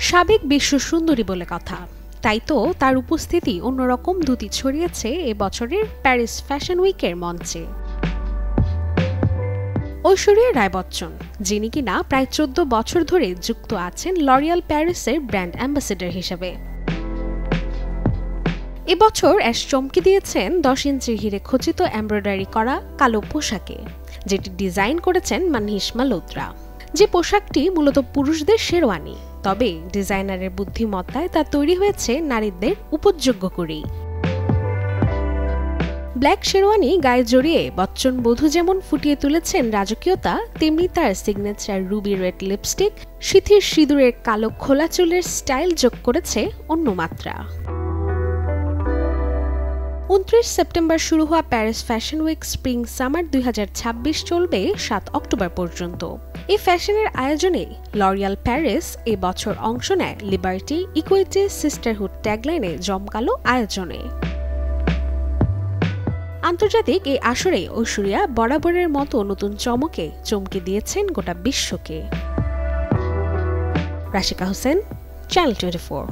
সাবেক বিশ্ব সুন্দরী বলে কথা, তাই তো তার উপস্থিতি অন্যরকম দ্যুতি ছড়িয়েছে এ বছরের প্যারিস ফ্যাশন উইকের মঞ্চে। ঐশ্বরিয়া রায় বচ্চন, যিনি কিনা প্রায় 14 বছর ধরে যুক্ত আছেন লরিয়াল প্যারিসের ব্র্যান্ড অ্যাম্বাসেডর হিসেবে, এবছর অ্যাশ চমকে দিয়েছেন 10 ইঞ্চির হিরে খচিত এমব্রয়ডারি করা কালো পোশাকে, যেটি ডিজাইন করেছেন মানহিস মালহোত্রা। যে পোশাকটি মূলত পুরুষদের শেরওয়ানি, তবে ডিজাইনারের বুদ্ধিমত্তায় তা তৈরি হয়েছে নারীদের উপযোগ্য করেই। ব্ল্যাক শেরওয়ানি গায়ে জড়িয়ে বচ্চন বধূ যেমন ফুটিয়ে তুলেছেন রাজকীয়তা, তেমনি তার সিগনেচার রুবি রেড লিপস্টিক, সিথির সিঁদুরের কালো খোলা চুলের স্টাইল যোগ করেছে অন্য মাত্রা। 29 সেপ্টেম্বর শুরু হওয়া Paris fashion week spring summer 2026 চলবে 7 অক্টোবর পর্যন্ত। এই ফ্যাশনের আয়োজনে লরিয়াল প্যারিস এ বছর অংশ নেয় লিবার্টি, ইকুইটি, সিস্টারহুড ট্যাগলাইনে জমকালো আয়োজনে। আন্তর্জাতিক এই আসরে ঐশ্বরিয়া বরাবরের মতো নতুন চমকে চমকে দিয়েছেন গোটা বিশ্বকে। রাশিকা হোসেন, চ্যানেল 24।